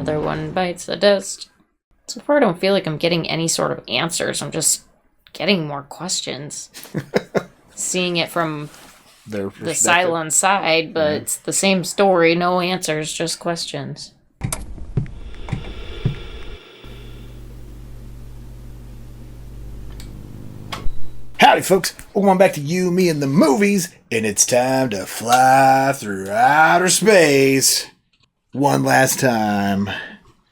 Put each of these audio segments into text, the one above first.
Another one bites the dust. So far, I don't feel like I'm getting any sort of answers. I'm just getting more questions. Seeing it from the Cylon side, but it's the same story. No answers, just questions. Howdy, folks. Welcome back to You, Me, and the Movies, and it's time to fly through outer space one last time.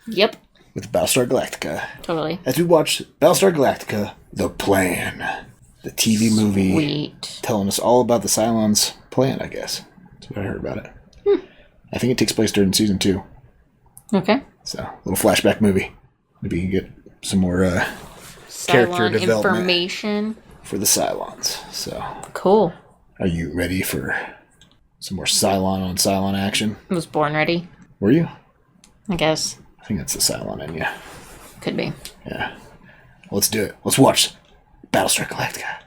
Yep. With Battlestar Galactica. Totally. As we watch Battlestar Galactica, The Plan. The TV movie. Sweet. Telling us all about the Cylons' plan, I guess. That's what I heard about it. I think it takes place during season 2. Okay. So, a little flashback movie. Maybe you can get some more character development information for the Cylons. So cool. Are you ready for some more Cylon on Cylon action? I was born ready. Were you? I guess. I think that's the Cylon in you. Could be. Yeah. Let's do it. Let's watch Battlestar Galactica.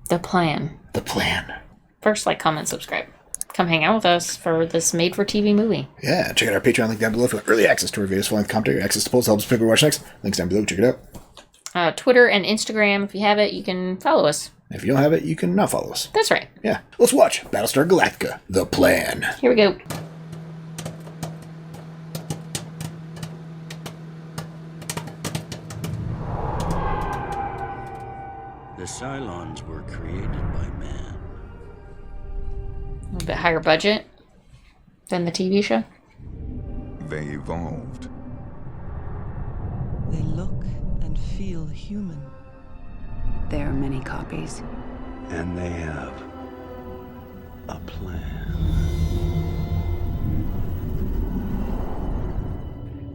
The Plan. The Plan. First, like, comment, subscribe. Come hang out with us for this made-for-TV movie. Yeah, check out our Patreon link down below for early access to our videos, full-length commentary, access to polls, helps pick what we watch next. Links down below. Check it out. Twitter and Instagram. If you have it, you can follow us. If you don't have it, you can not follow us. That's right. Yeah. Let's watch Battlestar Galactica, The Plan. Here we go. The Cylons were created by man. A little bit higher budget than the TV show. They evolved. They look and feel human. There are many copies. And they have a plan.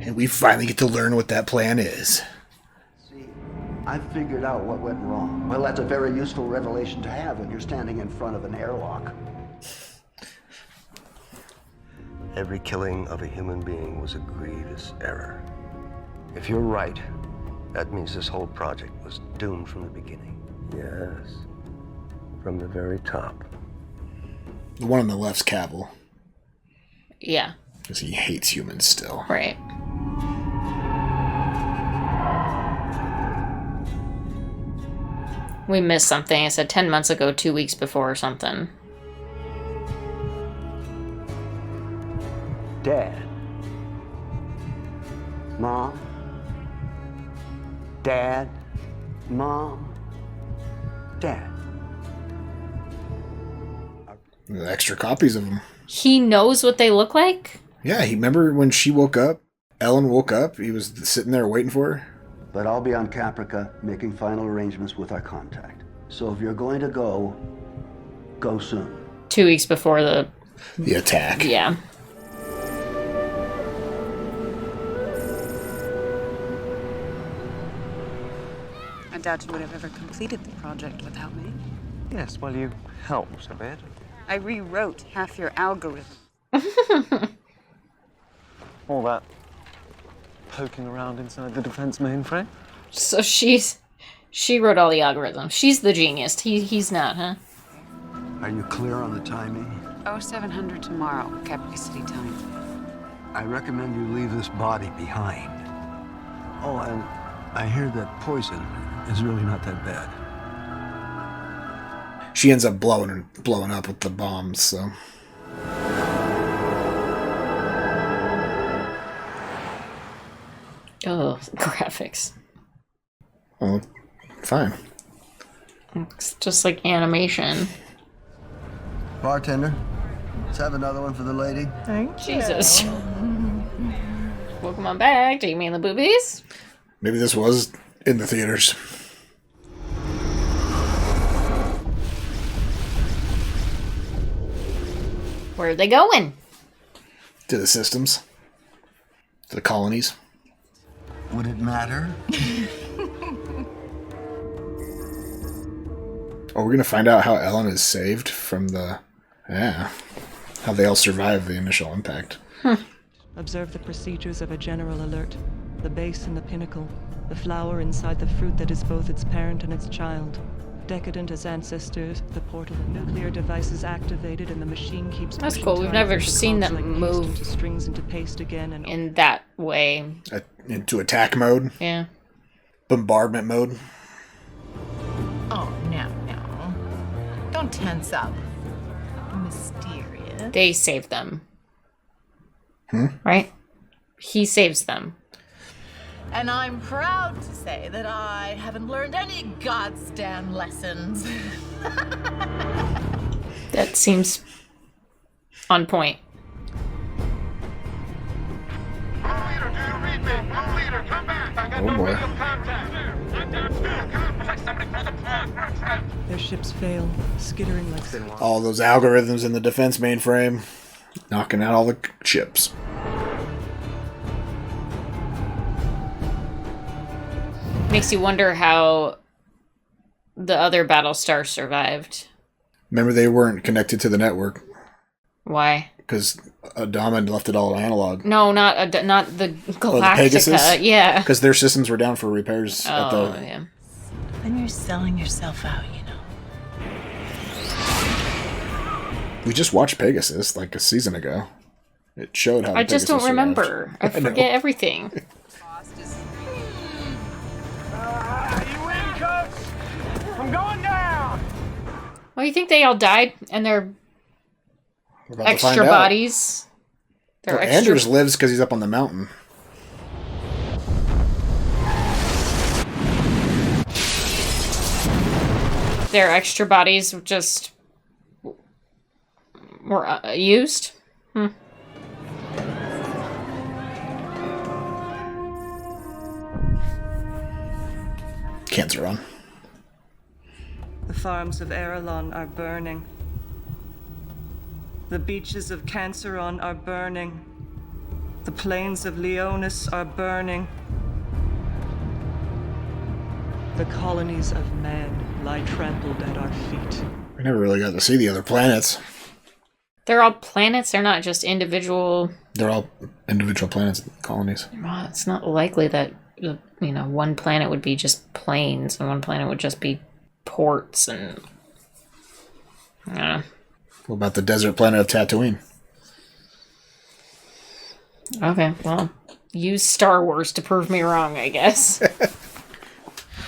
And we finally get to learn what that plan is. See, I figured out what went wrong. Well, that's a very useful revelation to have when you're standing in front of an airlock. Every killing of a human being was a grievous error. If you're right, that means this whole project was doomed from the beginning. Yes, from the very top. The one on the left's Cavil. Yeah. Because he hates humans still. Right. We missed something. I said 10 months ago, 2 weeks before or something. Dad. Mom. Dad. Mom. Dad. The extra copies of them. He knows what they look like? Yeah, he remember when she woke up? Ellen woke up. He was sitting there waiting for her. But I'll be on Caprica making final arrangements with our contact. So if you're going to go, go soon. 2 weeks before the attack. Yeah. I doubt you would have ever completed the project without me. Yes, well, you helped a bit. I rewrote half your algorithm. All that poking around inside the defense mainframe. So she wrote all the algorithms. She's the genius. He's not, huh? Are you clear on the timing? 0700 tomorrow, Capital City time. I recommend you leave this body behind. Oh, and I hear that poison is really not that bad. She ends up blowing up with the bombs, so. Oh, graphics. Well, fine. It's just like animation. Bartender, let's have another one for the lady. Jesus. Welcome on back. Do you mean the boobies? Maybe this was in the theaters. Where are they going? To the systems. To the colonies. Would it matter? Oh, we're going to find out how Ellen is saved from the... Yeah. How they all survived the initial impact. Observe the procedures of a general alert. The base and the pinnacle. The flower inside the fruit that is both its parent and its child. Decadent as ancestors, the portal of nuclear devices activated and the machine keeps That's pushing cool. We've time never through the seen cogs them like yeast move into strings into paste again and in that way. Into attack mode. Yeah. Bombardment mode. Oh, no. Don't tense up. Mysterious. They save them. Right? He saves them. And I'm proud to say that I haven't learned any goddamn lessons. That seems on point. Oh boy. Their ships fail, skittering like All those algorithms in the defense mainframe. Knocking out all the chips. Makes you wonder how the other Battlestar survived. Remember, they weren't connected to the network. Why? Because Adama left it all analog. No, not the Galactica. Oh, the Pegasus? Yeah. Because their systems were down for repairs. Yeah. Then you're selling yourself out, We just watched Pegasus like a season ago. It showed how I just don't Pegasus remember. survived. I forget everything. You win, Coach! I'm going down! Well, you think they all died and they're We're about to find extra out. bodies? They're Well, extra... Anders lives because he's up on the mountain. Their extra bodies just were used? Cancer on. The farms of Erelon are burning. The beaches of Canceron are burning. The plains of Leonis are burning. The colonies of man lie trampled at our feet. We never really got to see the other planets. They're all planets, they're not just individual... They're all individual planets, colonies. Well, it's not likely that, one planet would be just plains and one planet would just be ports and... What about the desert planet of Tatooine? Okay, well, use Star Wars to prove me wrong, I guess.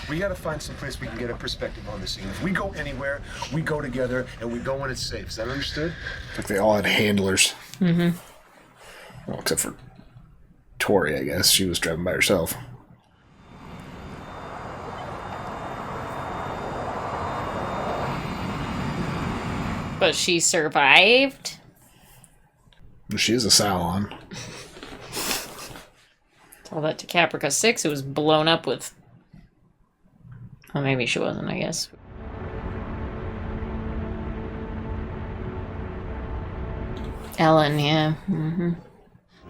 We gotta find some place we can get a perspective on this thing. If we go anywhere, we go together, and we go when it's safe. Is that understood? Like they all had handlers. Mm-hmm. Well, except for Tori, I guess. She was driving by herself. But she survived? She is a Cylon. Tell that to Caprica 6, who was blown up with... Well, maybe she wasn't, I guess. Ellen, yeah. Mm-hmm.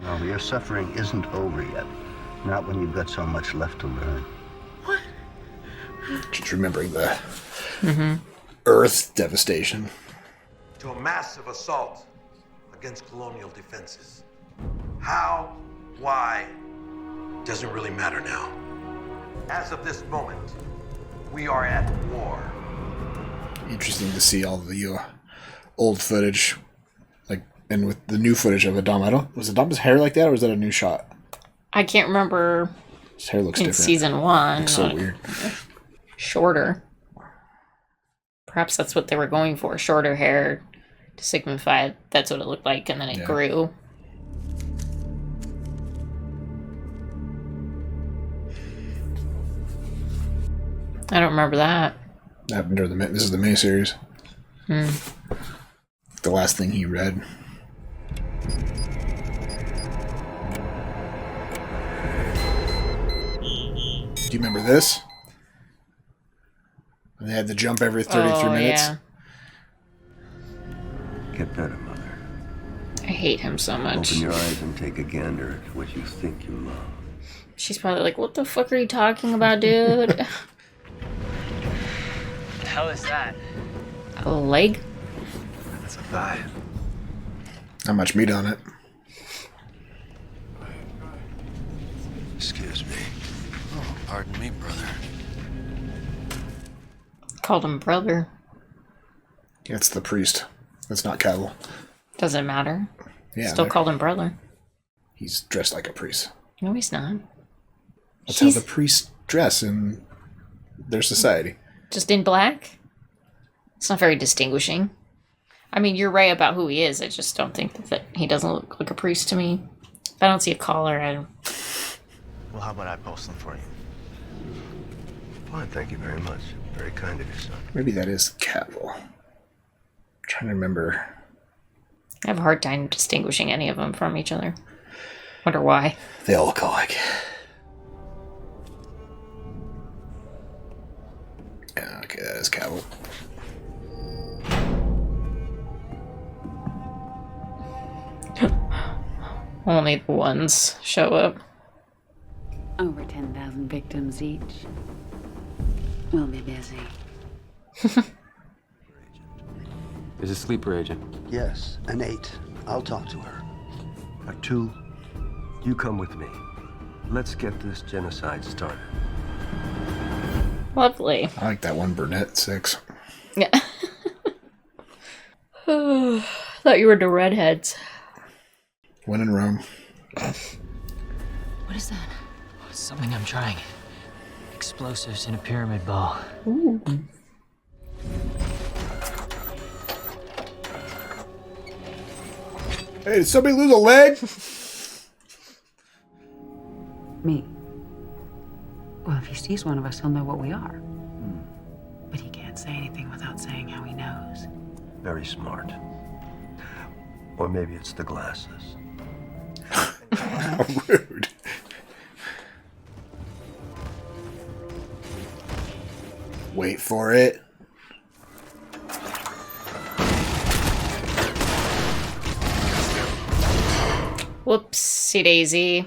No, your suffering isn't over yet. Not when you've got so much left to learn. Just remembering the Earth devastation. To a massive assault against colonial defenses. How, why, doesn't really matter now. As of this moment, we are at war. Interesting to see all the old footage, and with the new footage of Adama. Was Adama's hair like that, or was that a new shot? I can't remember. His hair looks in different. Season 1. Looks so weird. Shorter. Perhaps that's what they were going for. Shorter hair to signify that's what it looked like, and then it grew. I don't remember that. That happened during this is the miniseries. The last thing he read. Do you remember this? They had to jump every 33 minutes. Yeah. Get better, Mother. I hate him so much. Open your eyes and take a gander at what you think you love. She's probably like, what the fuck are you talking about, dude? What the hell is that? A leg? That's a thigh. Not much meat on it. Excuse me. Oh, pardon me, brother. Called him brother. It's the priest. That's not Cavil. Doesn't matter. Yeah, Still called him brother. He's dressed like a priest. No, he's not. That's how the priests dress in their society. Just in black? It's not very distinguishing. I mean, you're right about who he is. I just don't think that he doesn't look like a priest to me. If I don't see a collar, I don't... Well, how about I post them for you? Fine, thank you very much. Very kind of you, son. Maybe that is Cavil. I'm trying to remember. I have a hard time distinguishing any of them from each other. Wonder why. They all look alike. Yeah, okay, that is Cavil. Only the ones show up. Over 10,000 victims each. We'll be busy. There's a sleeper agent. Yes, an 8. I'll talk to her. A 2, you come with me. Let's get this genocide started. Lovely. I like that one brunette 6. Yeah. Thought you were the redheads. When in Rome. What is that? Something I'm trying. Explosives in a pyramid ball. Ooh. Hey, did somebody lose a leg? Me. Well, if he sees one of us, he'll know what we are. But he can't say anything without saying how he knows. Very smart. Or maybe it's the glasses. Rude. Wait for it. Whoopsie daisy.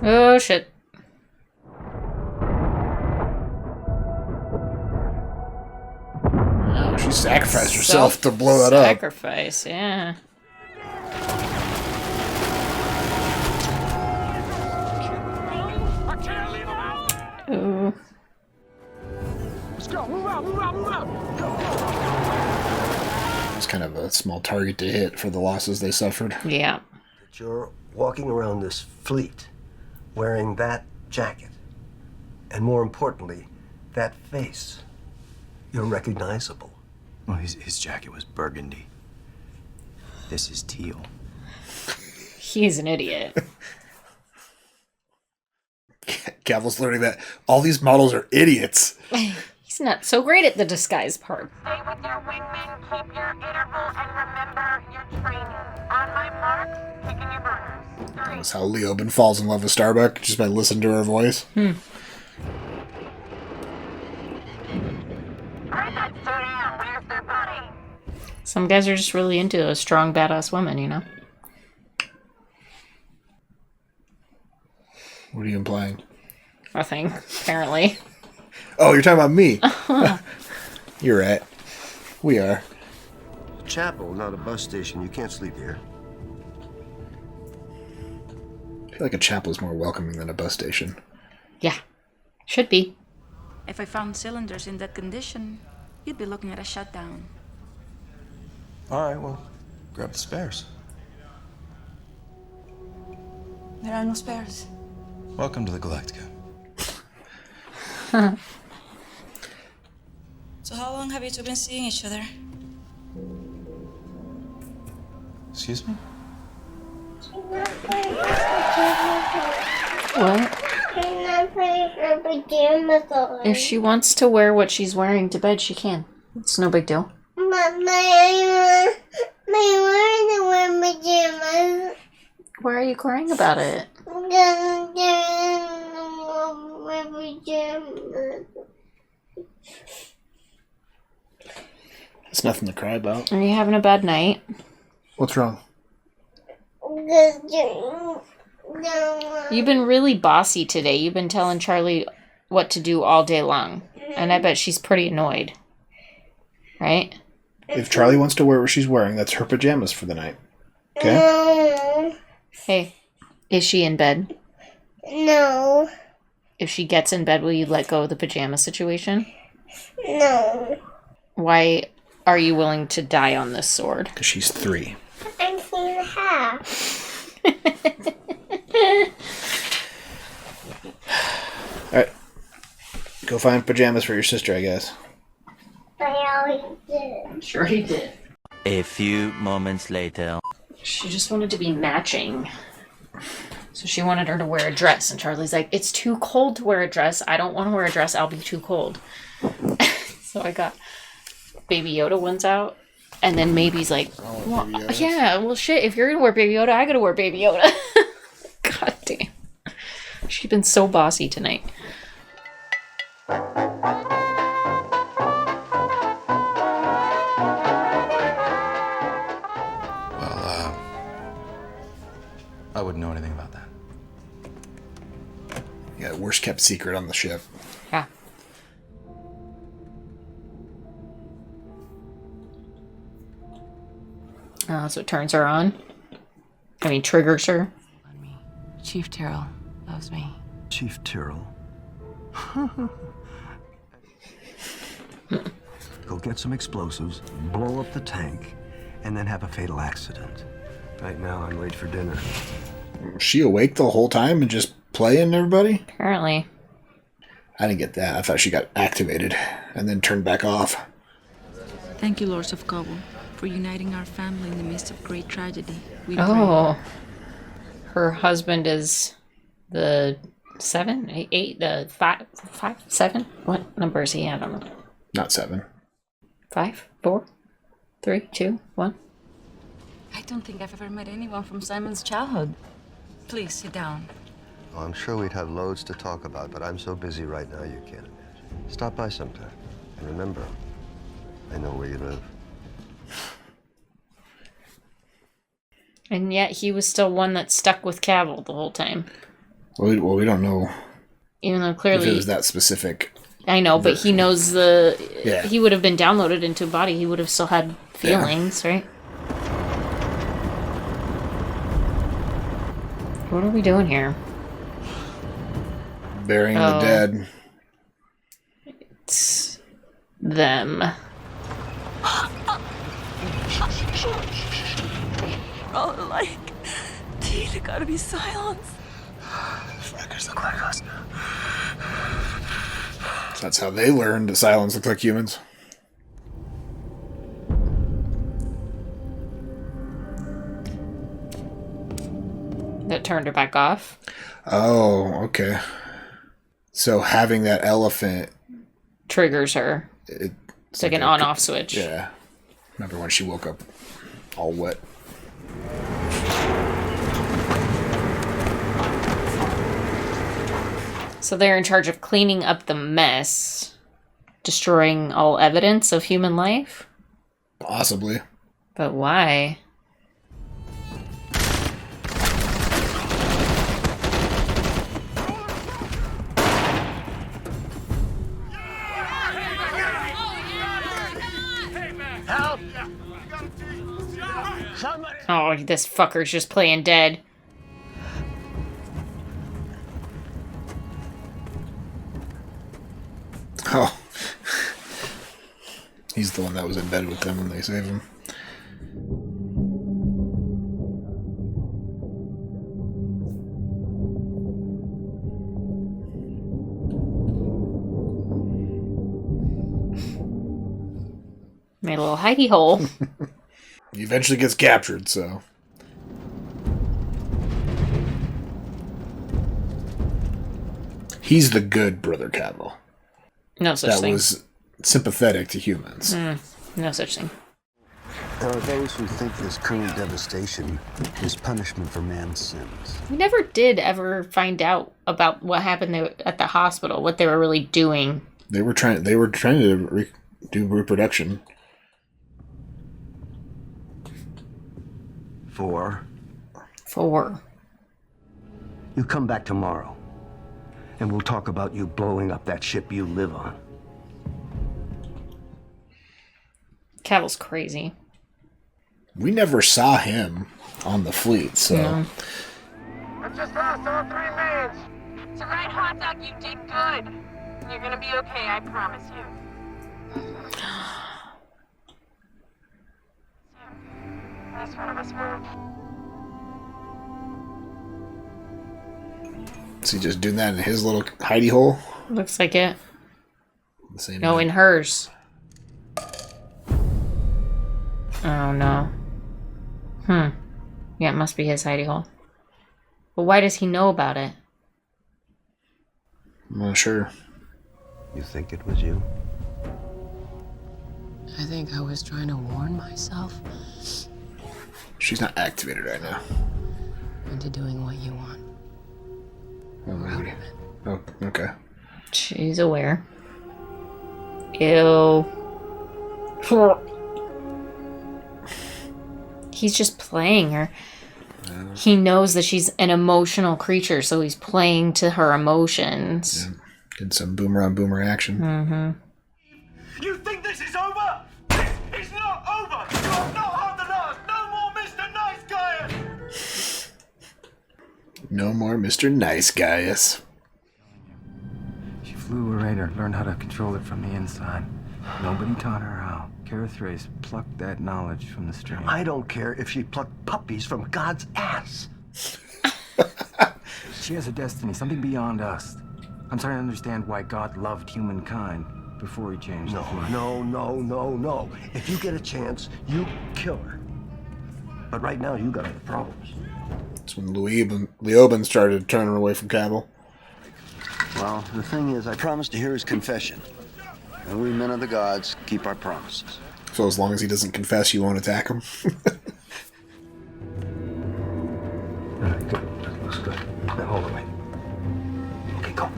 Oh shit. Oh, she sacrificed herself to blow that up. Sacrifice, yeah. Ooh. Let's go. Move out, move out, move out. It's kind of a small target to hit for the losses they suffered. Yeah. That you're walking around this fleet wearing that jacket. And more importantly, that face. You're recognizable. Well, his jacket was burgundy. This is teal. He's an idiot. Cavil's learning that all these models are idiots. He's not so great at the disguise part. Stay with your wingmen, keep your interval, and remember your training. On my mark, picking your burners. That's how Leoben falls in love with Starbuck, just by listening to her voice. Some guys are just really into a strong, badass woman, you know? What are you implying? Nothing, apparently. Oh, you're talking about me. You're right. We are. Chapel, not a bus station. You can't sleep here. I feel like a chapel is more welcoming than a bus station. Yeah, should be. If I found cylinders in that condition, you'd be looking at a shutdown. All right, well, grab the spares. There are no spares. Welcome to the Galactica. So how long have you two been seeing each other? Excuse me? What? If she wants to wear what she's wearing to bed, she can. It's no big deal. But I want to wear pajamas. Why are you crying about it? Because my pajamas. It's nothing to cry about. Are you having a bad night? What's wrong? You've been really bossy today. You've been telling Charlie what to do all day long. And I bet she's pretty annoyed. Right? If Charlie wants to wear what she's wearing, that's her pajamas for the night. Okay? Hey, is she in bed? No. If she gets in bed, will you let go of the pajama situation? No. Why are you willing to die on this sword? Because she's 3. I'm 3.5. Yeah. Alright. Go find pajamas for your sister, I guess. I always did. I'm sure he did. A few moments later. She just wanted to be matching. So she wanted her to wear a dress. And Charlie's like, it's too cold to wear a dress. I don't want to wear a dress. I'll be too cold. So I got Baby Yoda ones out. And then Maybe's like, well, yeah, well, shit. If you're going to wear Baby Yoda, I got to wear Baby Yoda. God damn. She's been so bossy tonight. I wouldn't know anything about that. Yeah, worst kept secret on the ship. Yeah. So it turns her on. I mean, triggers her. Chief Tyrrell loves me. Chief Tyrrell? Go get some explosives, blow up the tank, and then have a fatal accident. Right now, I'm late for dinner. Was she awake the whole time and just playing everybody? Apparently. I didn't get that. I thought she got activated and then turned back off. Thank you, Lords of Cavil, for uniting our family in the midst of great tragedy. We Oh. Her husband is the 7, 8, the 5, 7? What number is he? I don't know. Not 7. 5, 4, 3, 2, 1. I don't think I've ever met anyone from Simon's childhood. Please sit down. Oh, I'm sure we'd have loads to talk about, but I'm so busy right now you can't imagine. Stop by sometime. And remember, I know where you live. And yet he was still one that stuck with Cavil the whole time. Well, we don't know. Even though clearly... if it was that specific. I know, but he knows the... Yeah. He would have been downloaded into a body. He would have still had feelings, right? What are we doing here? Burying the dead. It's them. all alike. They gotta be Cylons. Fuckers look like us. That's how they learned the Cylons look like humans. That turned her back off. Oh, okay. So having that elephant triggers her. It's like an on-off switch. Yeah. Remember when she woke up all wet? So they're in charge of cleaning up the mess, destroying all evidence of human life? Possibly. But why? Help! Oh, this fucker's just playing dead. Oh. He's the one that was in bed with them when they saved him. Made a little hidey hole. He eventually gets captured, so. He's the good Brother Cavil. No such thing. That was sympathetic to humans. No such thing. There are those who think this current devastation is punishment for man's sins. We never did ever find out about what happened at the hospital, what they were really doing. They were trying to do reproduction. 4. You come back tomorrow, and we'll talk about you blowing up that ship you live on. Cavil's crazy. We never saw him on the fleet, so. No. I just lost all 3 mans. It's a right, hot dog. You did good. You're gonna be okay, I promise you. At least one of us will. Is he just doing that in his little hidey hole? Looks like it. The same No, way. in hers. Oh no. Yeah, it must be his hidey hole. But why does he know about it? I'm not sure. You think it was you? I think I was trying to warn myself She's not activated right now. into doing what you want. Oh, maybe. Oh, okay. She's aware. Ew. He's just playing her. He knows that she's an emotional creature, so he's playing to her emotions. Yeah. Getting some boomer on boomer action. Mm-hmm. You think this is over? This is not over! You have not heard the last! No more Mr. Nice Guy! No more Mr. Nice Guys. She flew a radar, learned how to control it from the inside. Nobody taught her how. Kara Thrace plucked that knowledge from the stream. I don't care if she plucked puppies from God's ass. She has a destiny, something beyond us. I'm starting to understand why God loved humankind before he changed the flag. No. If you get a chance, you kill her. But right now, you got other problems. That's when Leoben started turning away from Cavil. Well, the thing is, I promised to hear his confession. And we men of the gods keep our promises. So as long as he doesn't confess, you won't attack him? All right, good. That looks good. Now, hold on, wait. Okay, go.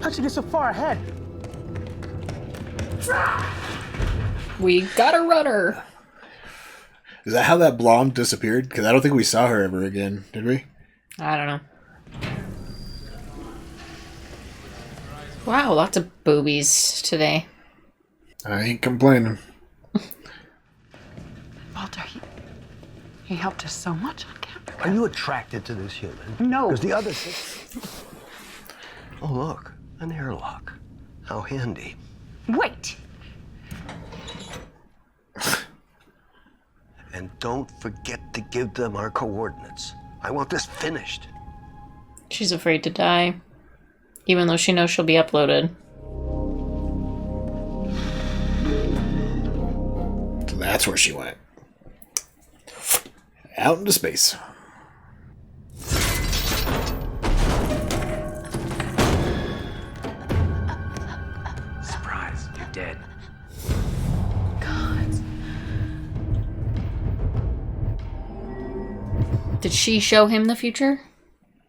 How'd you get so far ahead? We got a rudder. Is that how that blonde disappeared? Because I don't think we saw her ever again, did we? I don't know. Wow, lots of boobies today. I ain't complaining. Walter, he helped us so much on camera. Are you attracted to this human? No. Because the other thing... Oh, look. An airlock. How handy. Wait! And don't forget to give them our coordinates. I want this finished. She's afraid to die. Even though she knows she'll be uploaded. So that's where she went. Out into space. Surprise, you're dead. God. Did she show him the future?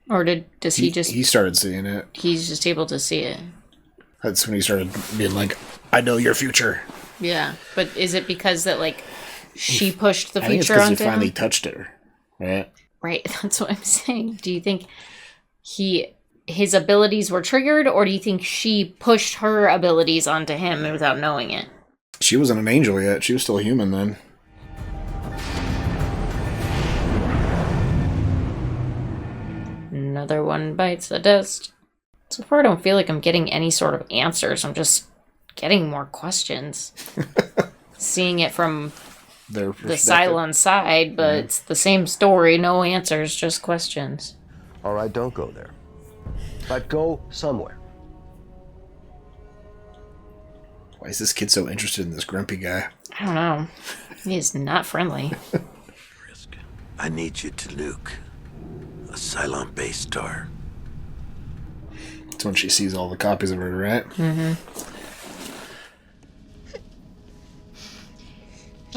Or does he just... He started seeing it. He's just able to see it. That's when he started being like, I know your future. Yeah. But is it because that, like, she pushed the I think it's future because onto he finally him? touched her. Right? Right, that's what I'm saying. Do you think his abilities were triggered, or do you think she pushed her abilities onto him without knowing it? She wasn't an angel yet. She was still human then. Another one bites the dust. So far, I don't feel like I'm getting any sort of answers. I'm just getting more questions. Seeing it from Their the Cylon side, but it's the same story. No answers, just questions. All right, don't go there. But go somewhere. Why is this kid so interested in this grumpy guy? I don't know. He is not friendly. I need you to nuke a Cylon base star. It's when she sees all the copies of her, right? Mm-hmm.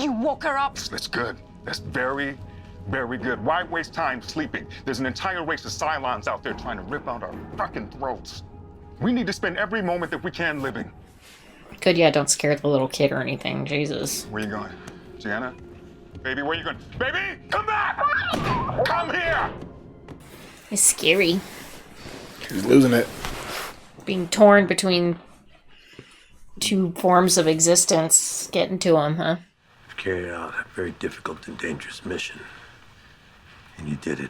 You woke her up. That's good. That's very, very good. Why waste time sleeping? There's an entire race of Cylons out there trying to rip out our fucking throats. We need to spend every moment that we can living. Good, yeah, don't scare the little kid or anything. Jesus. Where you going? Gianna? Baby, where you going? Baby, come back! Come here! It's scary. He's losing it. Being torn between two forms of existence. Getting to him, huh? Carried out a very difficult and dangerous mission. And you did it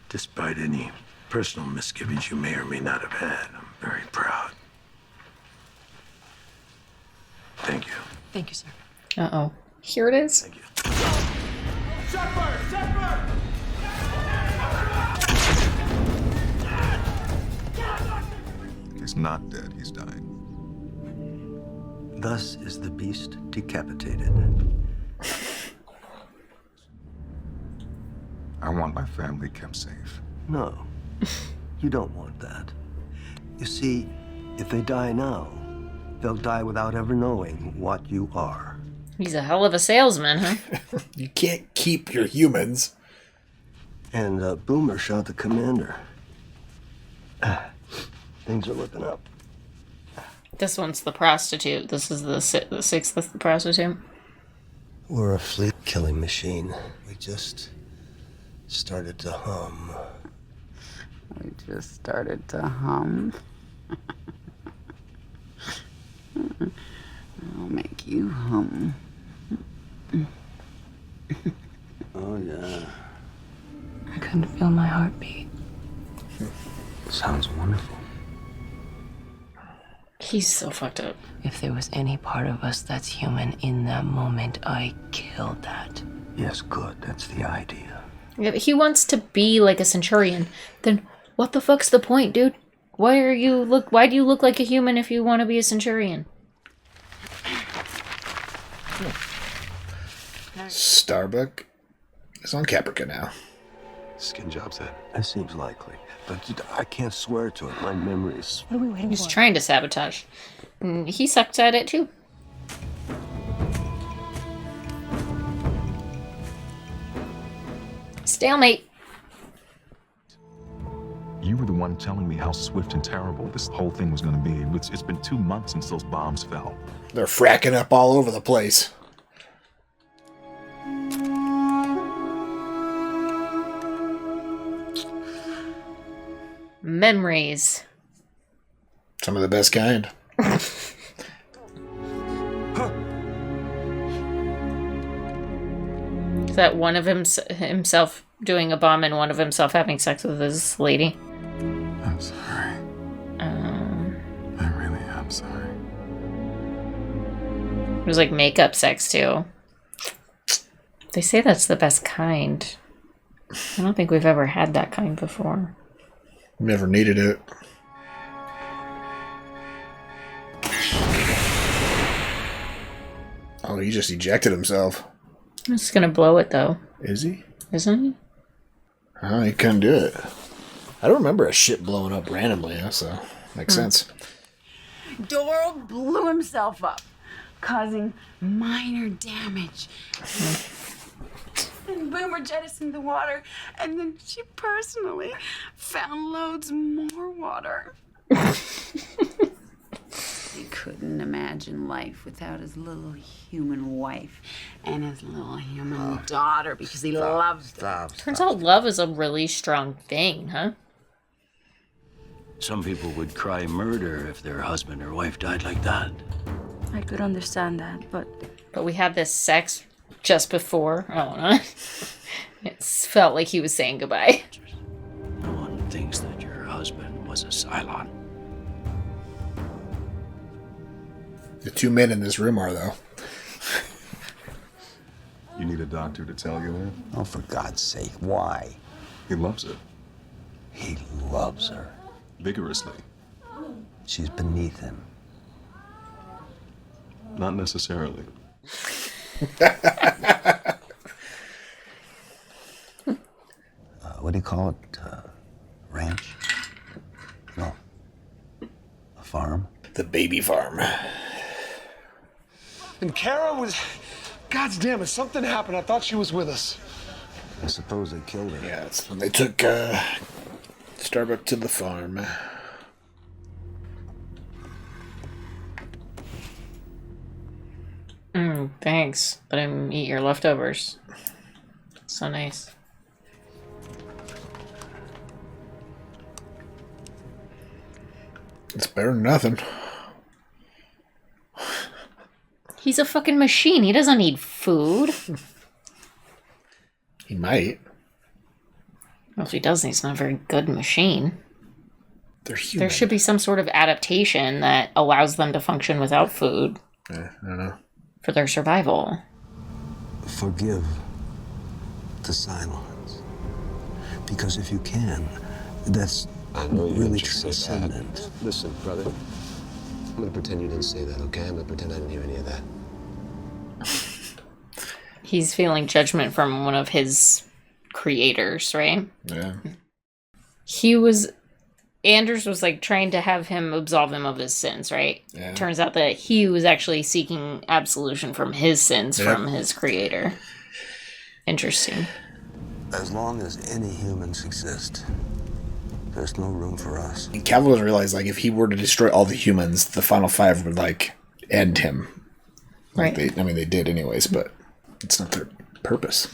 despite any personal misgivings you may or may not have had. I'm very proud. Thank you. Thank you, sir. Uh-oh. Here it is. Shepard! He's not dead, he's dying. Thus is the beast decapitated. I want my family kept safe. No, you don't want that. You see, if they die now, they'll die without ever knowing what you are. He's a hell of a salesman, huh? You can't keep your humans. And Boomer shot the commander. Things are looking up. This one's the prostitute. This is the sixth, that's the prostitute. We're a fleet killing machine. We just started to hum. We just started to hum. I'll make you hum. Oh, yeah. I couldn't feel my heartbeat. Sounds wonderful. He's so fucked up. If there was any part of us that's human in that moment, I killed that. Yes, good. That's the idea. Yeah, but he wants to be like a centurion. Then what the fuck's the point, dude? Why do you look like a human if you want to be a centurion? Starbuck is on Caprica now. Skin job set. That seems likely. But I can't swear to it. My memories. What are we waiting He's trying to sabotage. And he sucks at it too. Stalemate. You were the one telling me how swift and terrible this whole thing was going to be. It's been 2 months since those bombs fell. They're fracking up all over the place. Memories. Some of the best kind. Is that one of himself doing a bomb and one of himself having sex with his lady? I'm sorry. I really am sorry. It was like makeup sex too. They say that's the best kind. I don't think we've ever had that kind before. Never needed it. Oh, he just ejected himself. I'm just gonna blow it though. Is he? Isn't he? Oh, he couldn't do it. I don't remember a ship blowing up randomly, so makes sense. Doro blew himself up, causing minor damage. And Boomer jettisoned the water, and then she personally found loads more water. He couldn't imagine life without his little human wife and his little human daughter because he loved them. Turns out love is a really strong thing, huh? Some people would cry murder if their husband or wife died like that. I could understand that, but we had this sex just before. I don't know. It felt like he was saying goodbye. No one thinks that your husband was a Cylon. The two men in this room are, though. You need a doctor to tell you that? Oh, for God's sake, why? He loves her. He loves her. Vigorously. She's beneath him. Not necessarily. What do you call it? Ranch? No. A farm? The baby farm. And Kara was... God damn it, something happened. I thought she was with us. I suppose they killed her. Yeah, it's when they took Starbuck to the farm. Thanks. Let him eat your leftovers. So nice. It's better than nothing. He's a fucking machine. He doesn't need food. He might. Well, if he doesn't, he's not a very good machine. They're human. There should be some sort of adaptation that allows them to function without food. I don't know. For their survival. Forgive the Cylons. Because if you can, that's I know you really just say that. Listen, brother. I'm gonna pretend you didn't say that, okay? I'm gonna pretend I didn't hear any of that. He's feeling judgment from one of his creators, right? Yeah. Anders was like trying to have him absolve him of his sins, right? Yeah. Turns out that he was actually seeking absolution from his sins from his creator. Interesting. As long as any humans exist, there's no room for us. And Cavil doesn't realize, like, if he were to destroy all the humans, the final five would, like, end him. Like, right. They did anyways, but it's not their purpose.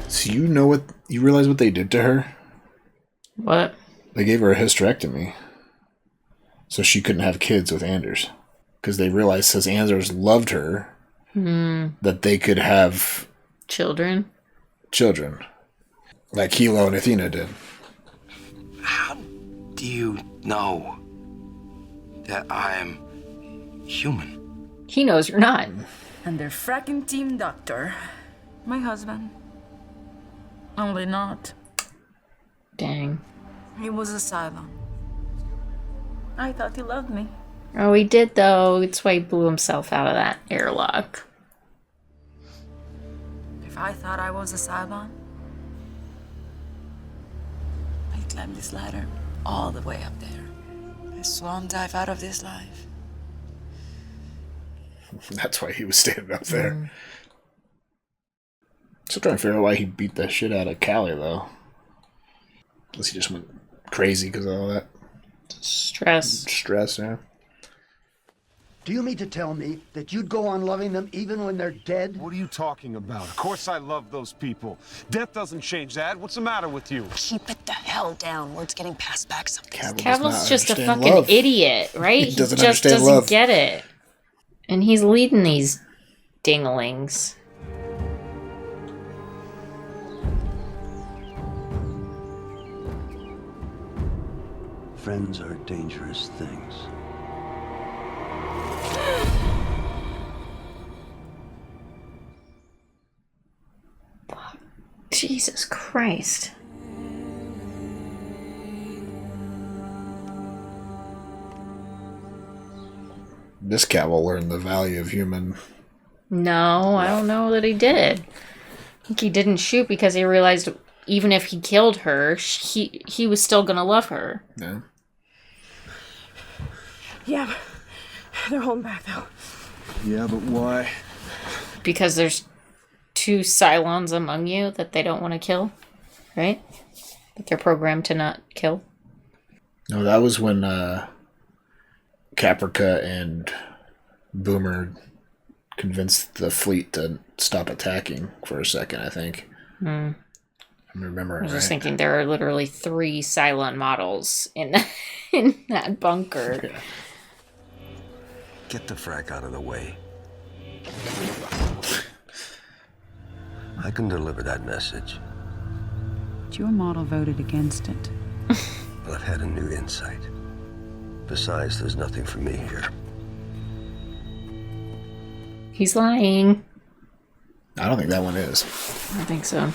So you realize what they did to her? What? They gave her a hysterectomy. So she couldn't have kids with Anders. Because they realized, since Anders loved her, that they could have children. Like Hilo and Athena did. How do you know that I'm human? He knows you're not. And their fracking team doctor. My husband. Only not. Dang. He was a Cylon. I thought he loved me. Oh, he did, though. It's why he blew himself out of that airlock. If I thought I was a Cylon, I'd climb this ladder all the way up there. I swan dive out of this life. That's why he was standing up there. Still trying to figure out why he beat the shit out of Callie, though. Unless he just went crazy because of all that stress, yeah. Do you mean to tell me that you'd go on loving them even when they're dead? What are you talking about? Of course I love those people. Death doesn't change that. What's the matter with you? Keep it the hell down. Word's getting passed back something. Cavil's just a fucking idiot, right? He doesn't just understand doesn't love. get it. And he's leading these dinglings. Friends are dangerous things. Jesus Christ. This Cavil learned the value of human. No, I don't know that he did. I think he didn't shoot because he realized even if he killed her, he was still gonna love her. Yeah. Yeah, they're holding back though. Yeah, but why? Because there's 2 Cylons among you that they don't want to kill, right? That they're programmed to not kill. No, that was when Caprica and Boomer convinced the fleet to stop attacking for a second, I think. I'm remembering I was just right. thinking there are literally 3 Cylon models in that bunker. Yeah. Get the frack out of the way. I can deliver that message. But your model voted against it. But I've had a new insight. Besides, there's nothing for me here. He's lying. I don't think that one is. I don't think so.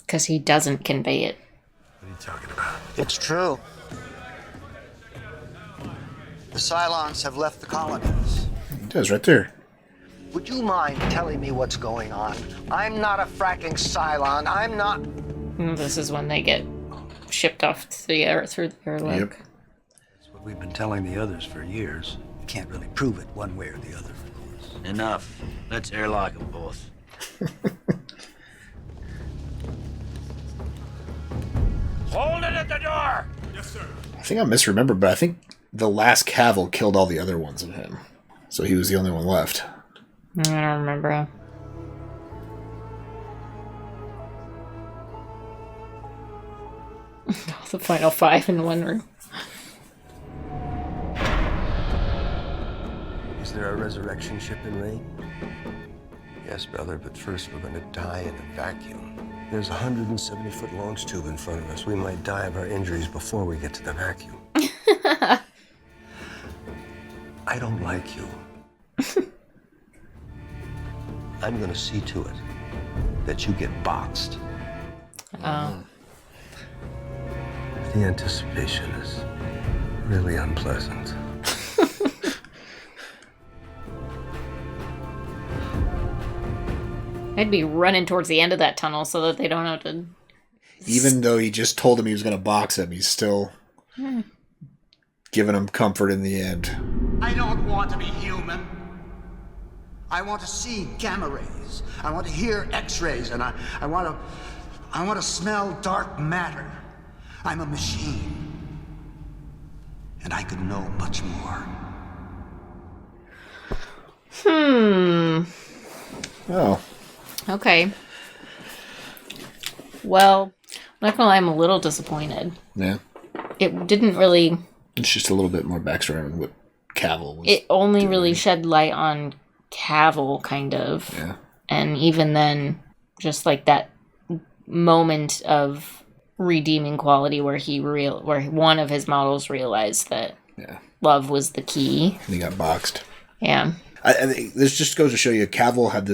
Because he doesn't convey it. What are you talking about? It's true. The Cylons have left the colonies. It does, right there. Would you mind telling me what's going on? I'm not a fracking Cylon. I'm not... This is when they get shipped off to the air through the airlock. Yep. That's what we've been telling the others for years. You can't really prove it one way or the other. Enough. Let's airlock them both. Hold it at the door! Yes, sir. I think I misremembered, but I think the last Cavil killed all the other ones of him. So he was the only one left. I don't remember. The final 5 in one room. Is there a resurrection ship in Rain? Yes, brother, but first we're gonna die in a vacuum. There's a 170-foot launch tube in front of us. We might die of our injuries before we get to the vacuum. I don't like you. I'm gonna see to it that you get boxed. Oh. The anticipation is really unpleasant. I'd be running towards the end of that tunnel so that they don't have to... Even though he just told him he was going to box him, he's still giving him comfort in the end. I don't want to be human. I want to see gamma rays. I want to hear X-rays, and I want to smell dark matter. I'm a machine, and I could know much more. Oh. Okay. Well, I'm not gonna lie, I'm a little disappointed. Yeah. It didn't really... It's just a little bit more backstory on what Cavil was. It only really shed light on Cavil, kind of. Yeah. And even then, just like that moment of redeeming quality where where one of his models realized that love was the key. And he got boxed. Yeah. I think this just goes to show you Cavil had he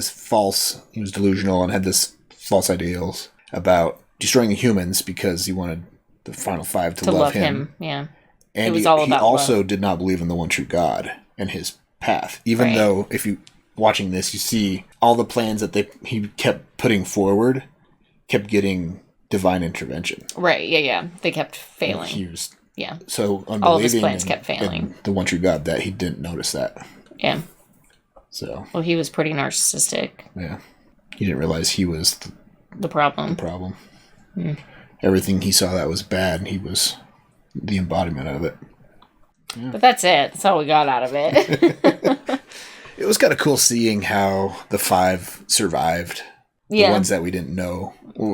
was delusional and had this false ideals about destroying the humans because he wanted the final five to love him. Yeah. And it was all about he also love. did not believe in the one true God and his path. Even though, if you watching this, you see all the plans that he kept putting forward kept getting divine intervention. Right, yeah. They kept failing. He was All so of his unbelieving plans kept failing. in the one true God that he didn't notice that. Yeah. So. Well, he was pretty narcissistic. Yeah. He didn't realize he was the problem. Everything he saw that was bad, he was the embodiment of it. Yeah. But that's it. That's all we got out of it. It was kind of cool seeing how the five survived. Yeah. The ones that we didn't know,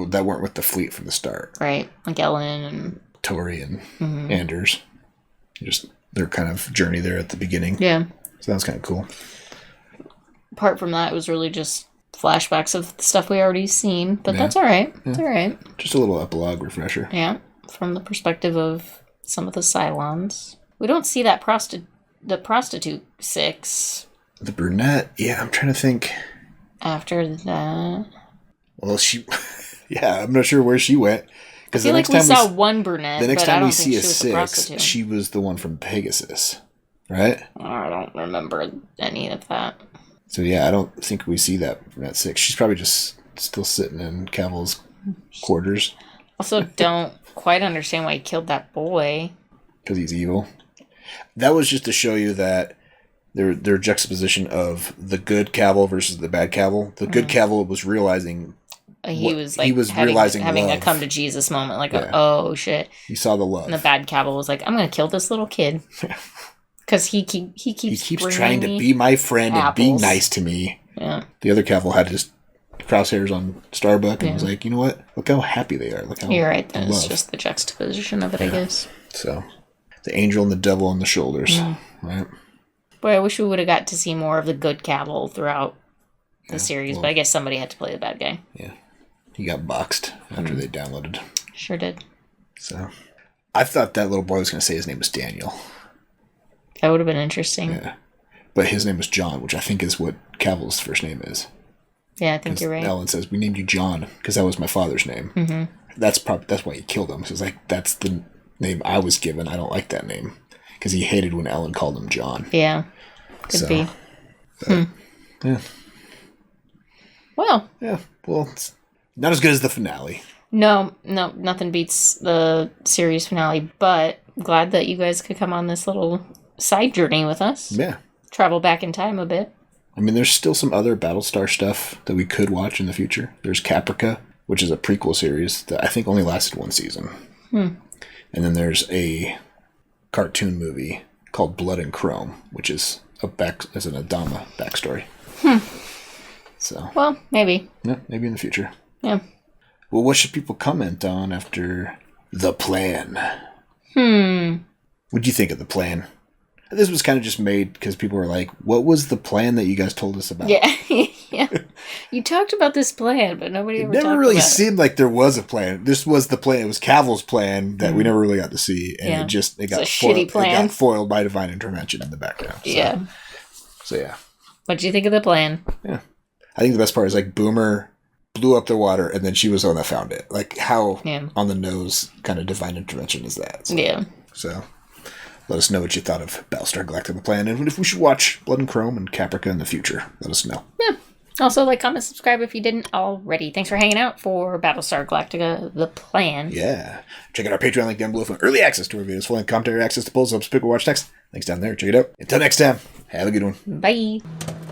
that weren't with the fleet from the start. Right. Like Ellen and... Tori and Anders. Just their kind of journey there at the beginning. Yeah. So that was kind of cool. Apart from that, it was really just flashbacks of the stuff we already seen. But that's all right. It's all right. Just a little epilogue refresher. Yeah. From the perspective of some of the Cylons. We don't see that the prostitute 6. The brunette? Yeah, I'm trying to think. After that... Well, yeah, I'm not sure where she went. I feel like we saw one brunette, the next but I time don't we think see she a was 6, she was the one from Pegasus, right? I don't remember any of that. So yeah, I don't think we see that 6. She's probably just still sitting in Cavil's quarters. Also, don't quite understand why he killed that boy. Because he's evil. That was just to show you that their juxtaposition of the good Cavil versus the bad Cavil. The good Cavil was realizing... He was realizing having a come to Jesus moment, like oh shit. He saw the love, and the bad Cavil was like, "I'm gonna kill this little kid because he keeps trying to be my friend and be nice to me." Yeah. The other Cavil had his crosshairs on Starbuck and was like, "You know what? Look how happy they are. Look how you're right." Then it's just the juxtaposition of it, I guess. So, the angel and the devil on the shoulders, right? Boy, I wish we would have got to see more of the good Cavil throughout the series, but I guess somebody had to play the bad guy. Yeah. He got boxed after they downloaded. Sure did. So, I thought that little boy was going to say his name was Daniel. That would have been interesting. Yeah. But his name was John, which I think is what Cavil's first name is. Yeah, I think you're right. Ellen says, we named you John because that was my father's name. Mm-hmm. That's why he killed him. So it's like, that's the name I was given. I don't like that name. Because he hated when Ellen called him John. Yeah. Could be. But, yeah. Well. Yeah. Well, it's not as good as the finale. No, nothing beats the series finale, but glad that you guys could come on this little side journey with us. Yeah. Travel back in time a bit. I mean, there's still some other Battlestar stuff that we could watch in the future. There's Caprica, which is a prequel series that I think only lasted 1 season. And then there's a cartoon movie called Blood and Chrome, which is an Adama backstory. So. Well, maybe. Yeah, maybe in the future. Yeah. Well, what should people comment on after the plan? What'd you think of the plan? This was kind of just made because people were like, what was the plan that you guys told us about? Yeah. Yeah. You talked about this plan, but nobody ever talked about it. It never really seemed like there was a plan. This was the plan. It was Cavil's plan that we never really got to see. And it got shitty plan. It got foiled by divine intervention in the background. So, Yeah. So, yeah. What'd you think of the plan? Yeah. I think the best part is like Boomer blew up the water and then she was the one that found it. Like how on the nose kind of divine intervention is that? So let us know what you thought of Battlestar Galactica Plan and if we should watch Blood and Chrome and Caprica in the future. Let us know. Yeah. Also, like, comment, subscribe if you didn't already. Thanks for hanging out for Battlestar Galactica, The Plan. Yeah. Check out our Patreon link down below for early access to our videos, full-length commentary, access to polls, helps pick what watch next. Links down there. Check it out. Until next time, have a good one. Bye.